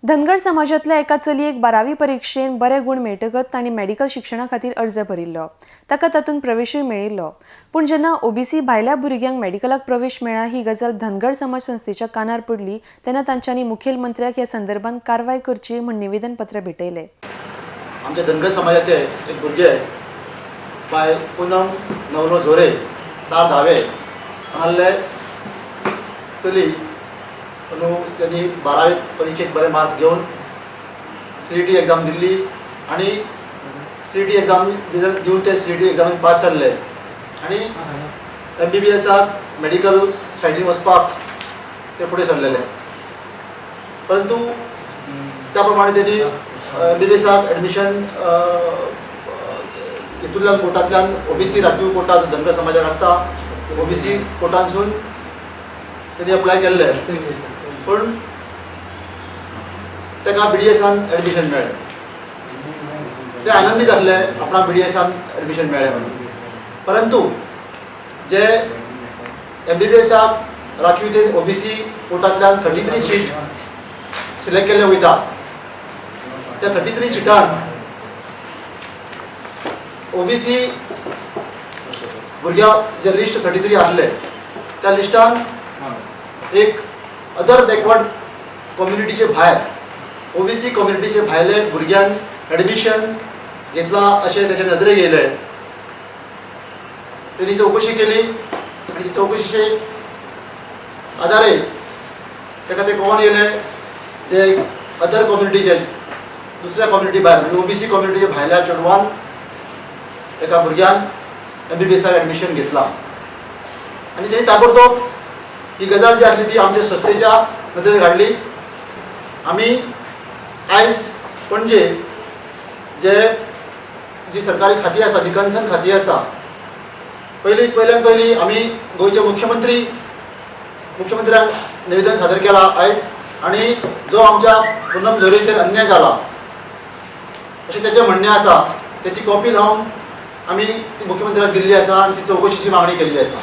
धनगर समाजातल्या एका चलयेक 12वी परीक्षेन बरे गुण मेळटकच तांणी मेडिकल शिक्षणा खातीर अर्ज भरिल्लो। ताका तातूंत प्रवेशूय मेळिल्लो। पूण जेन्ना ओबीसी भायल्या भुरग्यांक मेडिकलाक प्रवेश मेळ्ळा ही गजाल धनगर समाज संस्थेच्या कानार पडली तेन्ना तांच्यांनी मुखेलमंत्र्याक ह्या संदर्भात कारवाय करची म्हूण निवेदन पत्र भेटयलें। आमच्या धनगर समाजाचे एक भुरगे बाय पूनम नवलो झोरे तार धावे हांगाले चली त्यांनी 12वी परीक्षेत बरे मार्क घेऊन CET एग्जाम दिल्ली आणि CET एग्जाम दिवन ते CET एग्जामीन पास जाल्ले आणि MBBSाक मेडिकल सायडीन वचपाक ते फुडें सरलेले। परंतु त्या प्रमाणे त्यांनी MBBSाक एडमिशन हितूंतल्यान कोर्टांतल्यान OBC राखीव कोर्टांत धनगर समाजाक आसता OBC कोर्टांतसून त्यांनी अप्लाय केल्ले पण ताका BDSान एडमिशन मेळ्ळें। ते आनंदीत आसले आपणाक BDSान एडमिशन मेळ्ळें म्हणून। परंतु जे MBBSाक राखीव ते OBC कोर्टांतल्यान 33 सीट सिलेक्ट केल्ले वयता त्या 33 सीटान OBC भुरग्यां जे लिस्ट 33 आसले त्या लिस्टान एक अदर बॅकवर्ड कम्युनिटीचे भायर OBC कम्युनिटीचे भायले भुरग्यांक एडमिशन घेतला अशें तेजे नदरेक येयले। तेणी चवकशी केली आनी चवकशीचे आदारे ताका ते कळोवन येयले जे अदर कम्युनिटीचे दुसऱ्या कम्युनिटी भायर OBC कम्युनिटीचे भायल्या चेडवान एका भुरग्यान MBBSाक एडमिशन घेतला आनी तेणी ताबडतोब ही गजाल जी आसली ती आमच्या संस्थेच्या नदरेक हाडली। आमी आयज पणजे जी सरकारी खाती आसा जी कन्सर्न खाती आसा पयल्यान पयली आमी गोंयचे मुख्यमंत्र्यांक निवेदन सादर केला आयज आनी जो आमच्या पूनम झोरेचेर अन्याय जाला अशें तेजें म्हणणें आसा तेची कॉपी लावन आमी ती मुख्यमंत्र्याक दिल्ली आसा आनी ती चवकशीची मागणी केल्ली आसा।